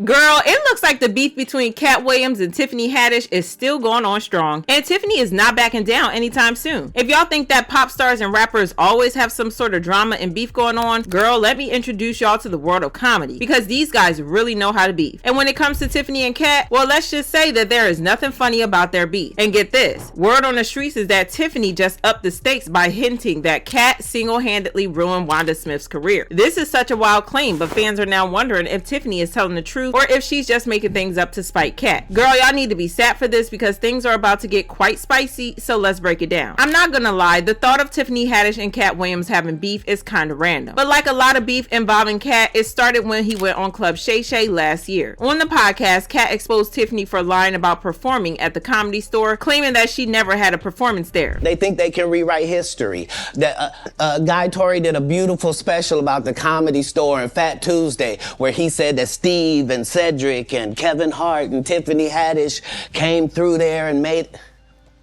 Girl, it looks like the beef between Katt Williams and Tiffany Hadish is still going on strong, and Tiffany is not backing down anytime soon. If y'all think that pop stars and rappers always have some sort of drama and beef going on, girl, let me introduce y'all to the world of comedy, because these guys really know how to beef. And when it comes to Tiffany and Katt, well, let's just say that there is nothing funny about their beef. And get this, word on the streets is that Tiffany just upped the stakes by hinting that Katt single-handedly ruined Wanda Smith's career. This is such a wild claim, but fans are now wondering if Tiffany is telling the truth or if she's just making things up to spite Katt. Girl, y'all need to be sat for this because things are about to get quite spicy, so let's break it down. I'm not gonna lie, the thought of Tiffany Haddish and Katt Williams having beef is kind of random. But like a lot of beef involving Katt, it started when he went on Club Shay Shay last year. On the podcast, Katt exposed Tiffany for lying about performing at the Comedy Store, claiming that she never had a performance there. They think they can rewrite history. Guy Torrey did a beautiful special about the Comedy Store and Fat Tuesday, where he said that Steve and Cedric and Kevin Hart and Tiffany Haddish came through there and made...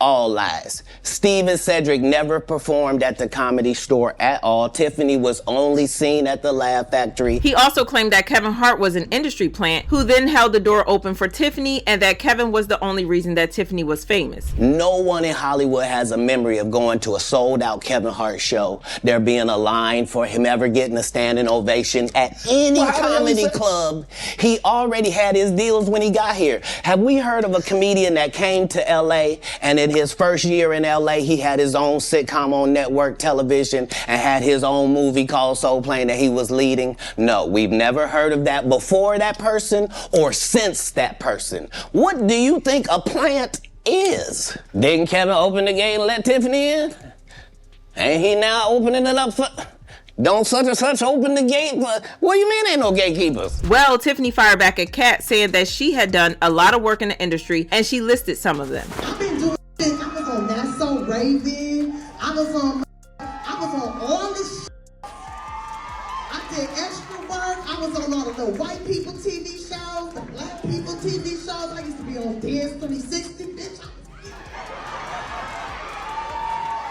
All lies. Steve and Cedric never performed at the Comedy Store at all. Tiffany was only seen at the Laugh Factory. He also claimed that Kevin Hart was an industry plant who then held the door open for Tiffany, and that Kevin was the only reason that Tiffany was famous. No one in Hollywood has a memory of going to a sold-out Kevin Hart show, there being a line for him ever getting a standing ovation at any comedy club. He already had his deals when he got here. Have we heard of a comedian that came to LA and in his first year in LA, he had his own sitcom on network television and had his own movie called Soul Plane that he was leading? No, we've never heard of that before that person or since that person. What do you think a plant is? Didn't Kevin open the gate and let Tiffany in? Ain't he now opening it up for... Don't such and such open the gate? What do you mean ain't no gatekeepers? Well, Tiffany fired back at Katt, saying that she had done a lot of work in the industry, and she listed some of them. I've been doing things. I was on That's So Raven. I was on all this shit. I did extra work. I was on all of the white people TV shows, the black people TV shows. I used to be on Dance 360, bitch.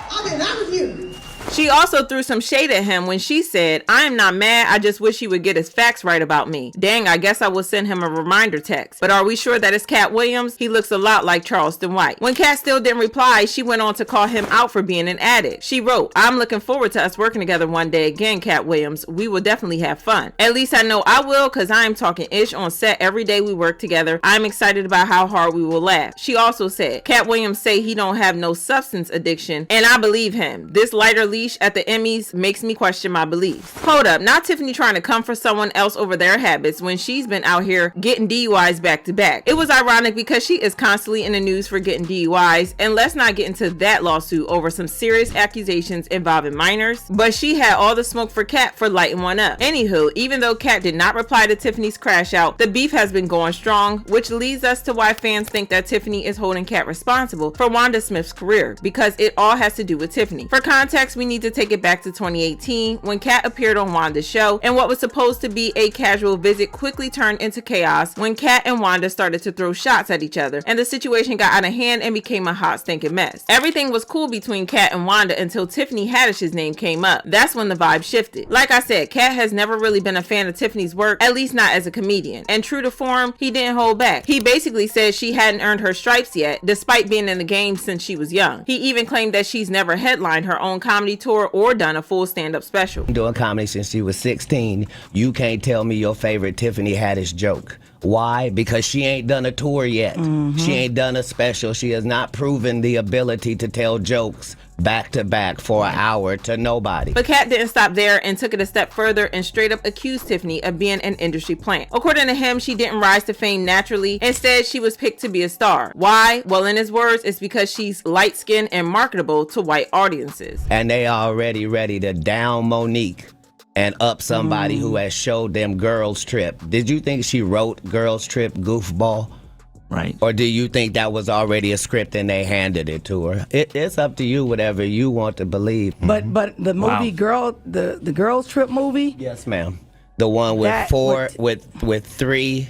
I've been out here. She also threw some shade at him when she said, "I am not mad, I just wish he would get his facts right about me. Dang, I guess I will send him a reminder text. But are we sure that it's Katt Williams? He looks a lot like Charleston White." When Katt still didn't reply, she went on to call him out for being an addict. She wrote, "I'm looking forward to us working together one day again, Katt Williams. We will definitely have fun. At least I know I will, cause I am talking ish on set every day we work together. I'm excited about how hard we will laugh." She also said, "Katt Williams say he don't have no substance addiction, and I believe him. This lighter leash at the Emmys makes me question my beliefs." Hold up, not Tiffany trying to come for someone else over their habits when she's been out here getting DUIs back to back. It was ironic because she is constantly in the news for getting DUIs, and let's not get into that lawsuit over some serious accusations involving minors, but she had all the smoke for Katt for lighting one up. Anywho, even though Katt did not reply to Tiffany's crash out, the beef has been going strong, which leads us to why fans think that Tiffany is holding Katt responsible for Wanda Smith's career, because it all has to do with Tiffany. For context, we need to take it back to 2018 when Katt appeared on Wanda's show, and what was supposed to be a casual visit quickly turned into chaos when Katt and Wanda started to throw shots at each other, and the situation got out of hand and became a hot stinking mess. Everything was cool between Katt and Wanda until Tiffany Haddish's name came up. That's when the vibe shifted. Like I said, Katt has never really been a fan of Tiffany's work, at least not as a comedian, and true to form, he didn't hold back. He basically said she hadn't earned her stripes yet, despite being in the game since she was young. He even claimed that she's never headlined her own comedy tour or done a full stand-up special. Doing comedy since she was 16. You can't tell me your favorite Tiffany Haddish joke. Why? Because she ain't done a tour yet. She ain't done a special. She has not proven the ability to tell jokes back to back for an hour to nobody. But Katt didn't stop there and took it a step further and straight up accused Tiffany of being an industry plant. According to him, she didn't rise to fame naturally. Instead, she was picked to be a star. Why? Well, in his words, it's because she's light-skinned and marketable to white audiences. And they already ready to down Monique and up somebody who has showed them Girls Trip. Did you think she wrote Girls Trip goofball? Right. Or do you think that was already a script and they handed it to her? It's up to you, whatever you want to believe. But the movie the Girls Trip movie? Yes, ma'am. The one with with three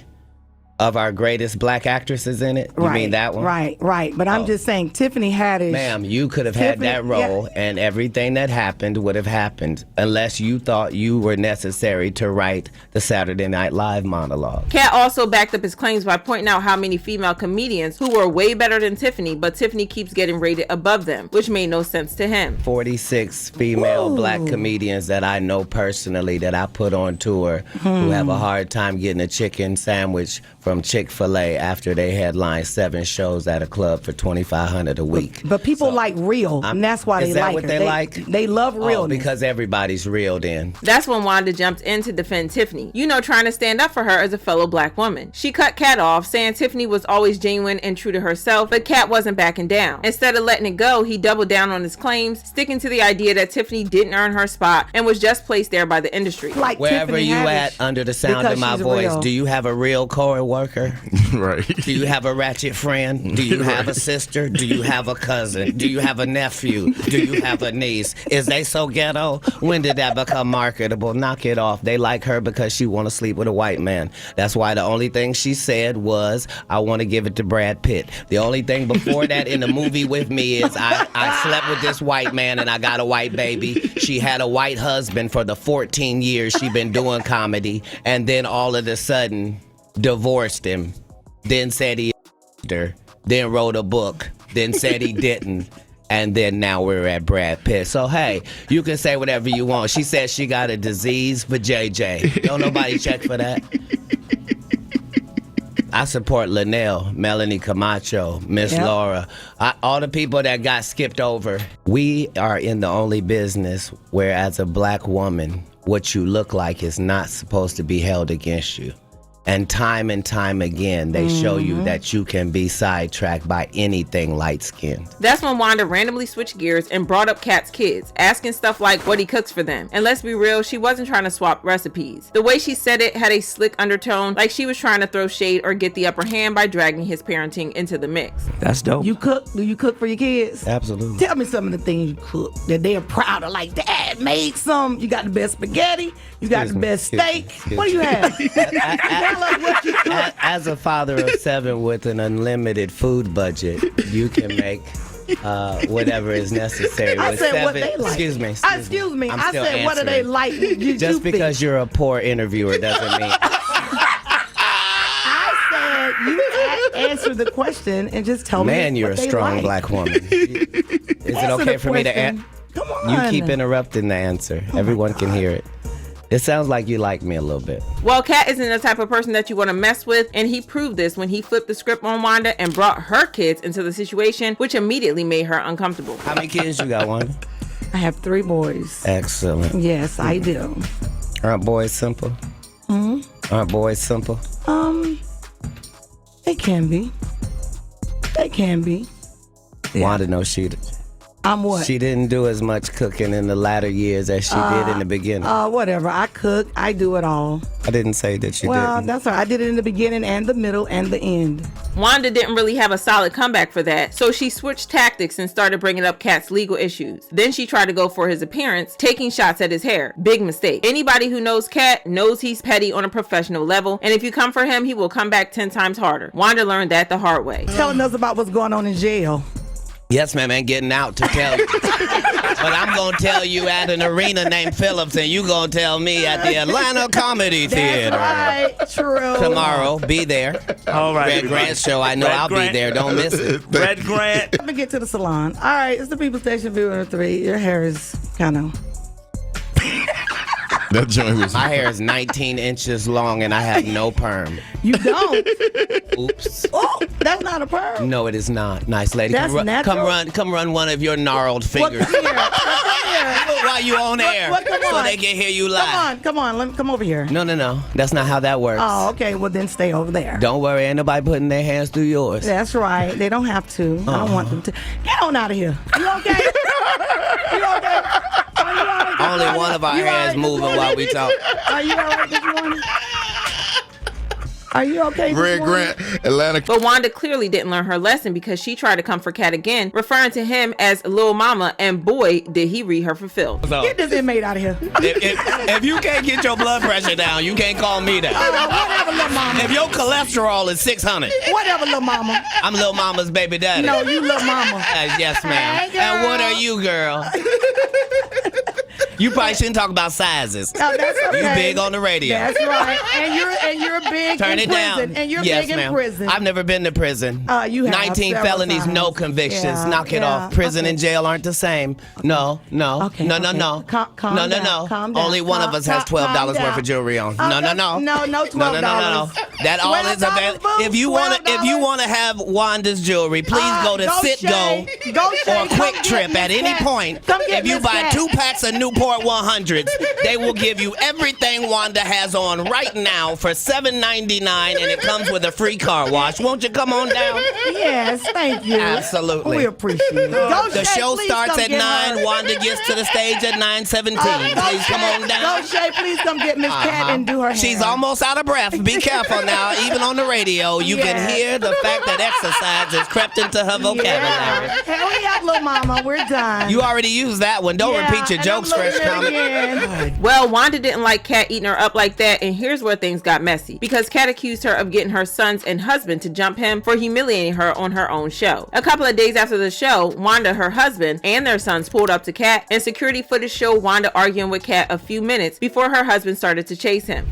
Of our greatest black actresses in it? You mean that one? Right. But I'm just saying, Tiffany Haddish. Ma'am, you could have had that role, and everything that happened would have happened unless you thought you were necessary to write the Saturday Night Live monologue. Katt also backed up his claims by pointing out how many female comedians who were way better than Tiffany, but Tiffany keeps getting rated above them, which made no sense to him. 46 female black comedians that I know personally that I put on tour who have a hard time getting a chicken sandwich from Chick-fil-A after they headline 7 shows at a club for $2,500 a week. But people like real, and that's why they like her. Is that what they like? They love real. Because everybody's real then. That's when Wanda jumped in to defend Tiffany, trying to stand up for her as a fellow black woman. She cut Katt off, saying Tiffany was always genuine and true to herself, but Katt wasn't backing down. Instead of letting it go, he doubled down on his claims, sticking to the idea that Tiffany didn't earn her spot and was just placed there by the industry. Like wherever Tiffany you Hadish, at under the sound of my voice, real. Do you have a real co-worker? Right. Do you have a ratchet friend? Do you have a sister? Do you have a cousin? Do you have a nephew? Do you have a niece? Is they so ghetto? When did that become marketable? Knock it off. They like her because she want to sleep with a white man. That's why the only thing she said was, I want to give it to Brad Pitt. The only thing before that in the movie with me is I slept with this white man and I got a white baby. She had a white husband for the 14 years she been doing comedy, and then all of a sudden divorced him, then said he her, then wrote a book, then said he didn't, and then now we're at Brad Pitt. So hey, you can say whatever you want. She said she got a disease for JJ. Don't nobody check for that. I support Linnell, Melanie Camacho, Miss Laura, all the people that got skipped over. We are in the only business where, as a black woman, what you look like is not supposed to be held against you. And time again, they show you that you can be sidetracked by anything light-skinned. That's when Wanda randomly switched gears and brought up Katt's kids, asking stuff like what he cooks for them. And let's be real, she wasn't trying to swap recipes. The way she said it had a slick undertone, like she was trying to throw shade or get the upper hand by dragging his parenting into the mix. That's dope. You cook? Do you cook for your kids? Absolutely. Tell me some of the things you cook that they are proud of. Like, Dad made some. You got the best spaghetti. You got the best steak. What do you have? Tell us what you cook. As a father of 7 with an unlimited food budget, you can make whatever is necessary. I with said 7, what they like. Excuse me. I said what do they like? Just because you're a poor interviewer doesn't mean. I said you answer the question and just tell me. Man, you're a strong black woman. Is it okay for me to answer? Come on. You keep interrupting the answer. Everyone can hear it. It sounds like you like me a little bit. Well, Katt isn't the type of person that you want to mess with, and he proved this when he flipped the script on Wanda and brought her kids into the situation, which immediately made her uncomfortable. How many kids you got, Wanda? I have 3 boys. Excellent. Yes, I do. Aren't boys simple? Aren't boys simple? They can be. They can be. Yeah. Wanda knows she I'm what? She didn't do as much cooking in the latter years as she did in the beginning. Whatever. I cook. I do it all. I didn't say that you didn't. Well, that's all right. I did it in the beginning and the middle and the end. Wanda didn't really have a solid comeback for that, so she switched tactics and started bringing up Katt's legal issues. Then she tried to go for his appearance, taking shots at his hair. Big mistake. Anybody who knows Katt knows he's petty on a professional level, and if you come for him, he will come back 10 times harder. Wanda learned that the hard way. Telling us about what's going on in jail. Yes, ma'am, ain't getting out to tell you. But I'm going to tell you at an arena named Phillips, and you going to tell me at the Atlanta Comedy Theater. That's right, true. Tomorrow, be there. All right. Red Grant show, I know I'll be there. Don't miss it. Red Grant. Let me get to the salon. All right, it's the People Station Viewer 3. Your hair is kind of... That joint was. My hair is 19 inches long, and I have no perm. You don't? Oops. Oh, that's not a perm. No, it is not. Nice lady. That's natural. Come run one of your gnarled fingers. Come here. While you on air, come so on. they can hear you live. Come on. Let me come over here. No. That's not how that works. Oh, okay. Well, then stay over there. Don't worry, ain't nobody putting their hands through yours. That's right. They don't have to. I don't want them to. Get on out of here. You okay? You okay? Are you all right? Only one of our hands moving while we talk. Are you all right this morning? Are you okay? Red Grant, Atlanta. But Wanda clearly didn't learn her lesson because she tried to come for Katt again, referring to him as Lil Mama, and boy, did he read her for filth. So, Get this inmate out of here. if you can't get your blood pressure down, you can't call me down. Whatever, Lil Mama. If your cholesterol is 600, Whatever, Lil Mama. I'm Lil Mama's baby daddy. No, you Lil Mama. Yes, ma'am. Hey, And what girl. are you, girl? You probably shouldn't talk about sizes. No, that's okay. You big on the radio. That's right. And you're big Turn in it prison. down. And you're Yes, big ma'am. in prison. I've never been to prison. You have 19 several felonies, times. no convictions. Yeah, Knock it yeah. off. Prison Okay. and jail aren't the same. No. Okay, No. Calm No. down. Calm down. Only one of us has $12 Calm worth down. of jewelry on. No. No, $12. No. That all is $12, available. boo, If you $12. wanna have Wanda's jewelry, please go to Citgo Go or Quick Trip at any point. If you buy 2 packs of Newport 100s, they will give you everything Wanda has on right now for $7.99, and it comes with a free car wash. Won't you come on down? Yes, thank you. Absolutely. We appreciate it. The show starts at 9. Wanda gets to the stage at 9:17. Please come on down. Go, Shay, please come get Miss Katt and do her hair. She's almost out of breath. Be careful now. Even on the radio, you can Yeah. hear the fact that exercise has crept into her vocabulary. Yeah. Hurry up, Lil Mama. We're done. You already used that one. Don't Yeah, repeat your and jokes, I'm Fresh looking at Comic. it again. Well, Wanda didn't like Katt eating her up like that, and here's where things got messy. Because Katt accused her of getting her sons and husband to jump him for humiliating her on her own show. A couple of days after the show, Wanda, her husband, and their sons pulled up to Katt, and security footage showed Wanda arguing with Katt a few minutes before her husband started to chase him.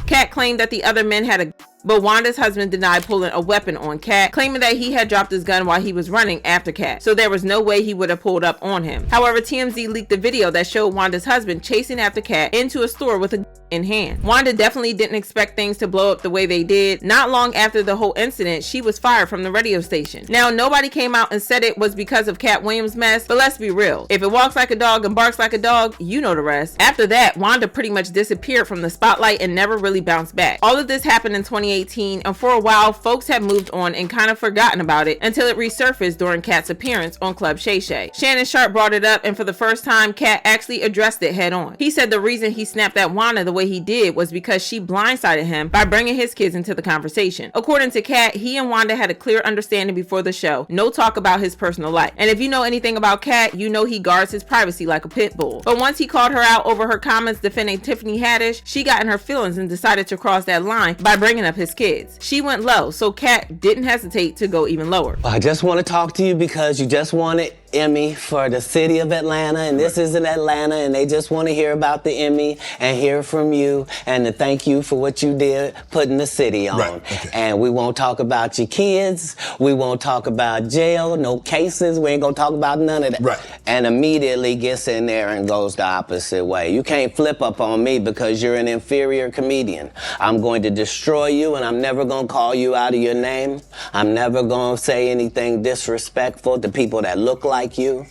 Katt claimed that the other men had a but Wanda's husband denied pulling a weapon on Katt, claiming that he had dropped his gun while he was running after Katt, so there was no way he would have pulled up on him. However, TMZ leaked the video that showed Wanda's husband chasing after Katt into a store with a gun in hand. Wanda definitely didn't expect things to blow up the way they did. Not long after the whole incident, she was fired from the radio station. Now, nobody came out and said it was because of Katt Williams' mess, but let's be real. If it walks like a dog and barks like a dog, you know the rest. After that, Wanda pretty much disappeared from the spotlight and never really bounced back. All of this happened in 2018, and for a while, folks had moved on and kind of forgotten about it until it resurfaced during Katt's appearance on Club Shay Shay. Shannon Sharp brought it up, and for the first time, Katt actually addressed it head on. He said the reason he snapped at Wanda the way he did was because she blindsided him by bringing his kids into the conversation. According to Katt, he and Wanda had a clear understanding before the show. No talk about his personal life. And if you know anything about Katt, you know he guards his privacy like a pit bull. But once he called her out over her comments defending Tiffany Hadish, she got in her feelings and decided to cross that line by bringing up his kids. She went low, so Katt didn't hesitate to go even lower. I just want to talk to you because you just wanted Emmy for the city of Atlanta, and this is in Atlanta, and they just want to hear about the Emmy and hear from you and to thank you for what you did putting the city on. Right, okay. And we won't talk about your kids. We won't talk about jail, no cases. We ain't gonna talk about none of that. Right. And immediately gets in there and goes the opposite way. You can't flip up on me because you're an inferior comedian. I'm going to destroy you, and I'm never gonna call you out of your name. I'm never gonna say anything disrespectful to people that look like you.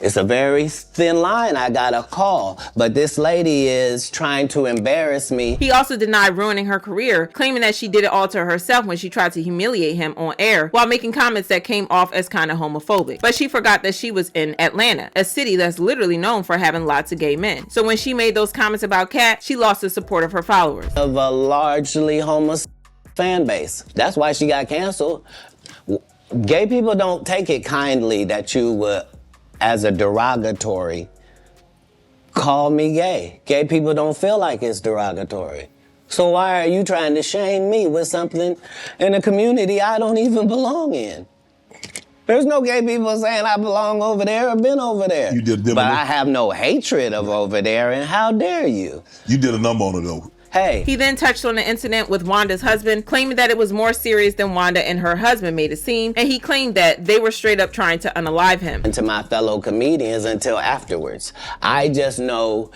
It's a very thin line I got a call, but this lady is trying to embarrass me. He also denied ruining her career, claiming that she did it all to herself when she tried to humiliate him on air while making comments that came off as kind of homophobic. But she forgot that she was in Atlanta, a city that's literally known for having lots of gay men. So when she made those comments about Katt, she lost the support of her followers. Of a largely homosexual fan base. That's why she got canceled. Gay people don't take it kindly that you would, as a derogatory, call me gay. Gay people don't feel like it's derogatory. So why are you trying to shame me with something in a community I don't even belong in? There's no gay people saying I belong over there or been over there. You did them but a- I have no hatred of over there, and how dare you? You did a number on it though. Hey. He then touched on the incident with Wanda's husband, claiming that it was more serious than Wanda and her husband made it seem, and he claimed that they were straight up trying to unalive him. To my fellow comedians until afterwards. I just know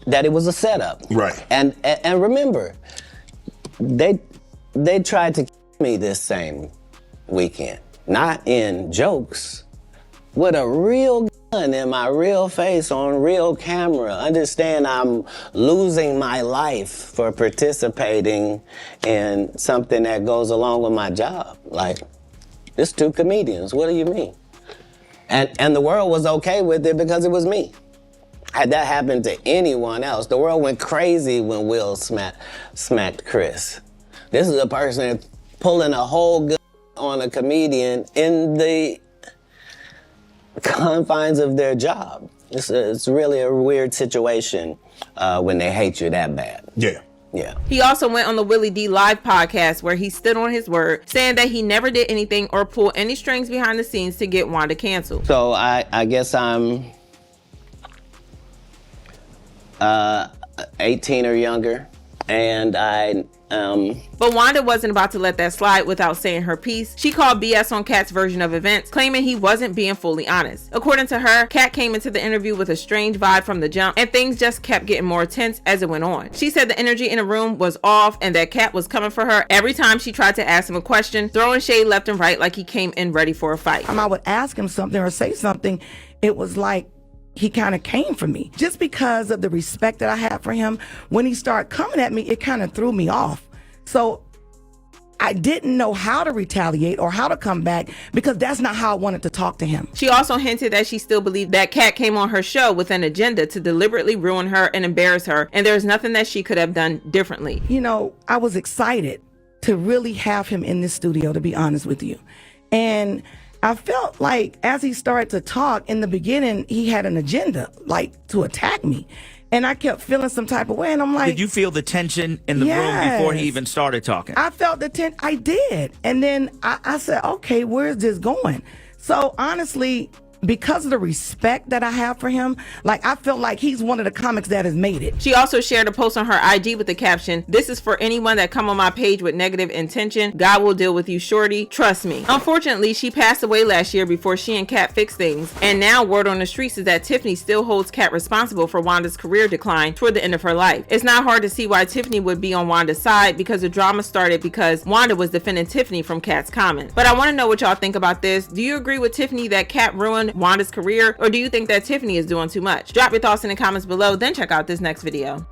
that it was a setup. Right. And remember, they tried to kill me this same weekend. Not in jokes, with a real gun in my real face on real camera. Understand I'm losing my life for participating in something that goes along with my job. Like, it's two comedians, what do you mean? And the world was okay with it because it was me. Had that happened to anyone else, the world went crazy when Will smacked Chris. This is a person pulling a whole gun on a comedian in the confines of their job. It's really a weird situation when they hate you that bad. Yeah. Yeah. He also went on the Willie D live podcast where he stood on his word, saying that he never did anything or pulled any strings behind the scenes to get Wanda canceled. So I guess I'm 18 or younger, and But Wanda wasn't about to let that slide without saying her piece. She called BS on Katt's version of events, claiming he wasn't being fully honest. According to her, Katt came into the interview with a strange vibe from the jump, and things just kept getting more tense as it went on. She said the energy in the room was off and that Katt was coming for her every time she tried to ask him a question, throwing shade left and right like he came in ready for a fight. I would ask him something or say something. It was like he kind of came for me. Just because of the respect that I had for him, when he started coming at me, it kind of threw me off. So I didn't know how to retaliate or how to come back because that's not how I wanted to talk to him. She also hinted that she still believed that Katt came on her show with an agenda to deliberately ruin her and embarrass her, and there's nothing that she could have done differently. You know, I was excited to really have him in this studio, to be honest with you. And I felt like as he started to talk in the beginning, he had an agenda, like to attack me. And I kept feeling some type of way. And I'm like, did you feel the tension in the room before he even started talking? I felt the tension. I did. And then I said, okay, where's this going? So honestly, because of the respect that I have for him, like I feel like he's one of the comics that has made it. She also shared a post on her IG with the caption, "This is for anyone that come on my page with negative intention. God will deal with you, shorty. Trust me." Unfortunately, she passed away last year before she and Katt fixed things. And now word on the streets is that Tiffany still holds Katt responsible for Wanda's career decline toward the end of her life. It's not hard to see why Tiffany would be on Wanda's side, because the drama started because Wanda was defending Tiffany from Katt's comments. But I want to know what y'all think about this. Do you agree with Tiffany that Katt ruined Wanda's career, or do you think that Tiffany is doing too much? Drop your thoughts in the comments below, then check out this next video.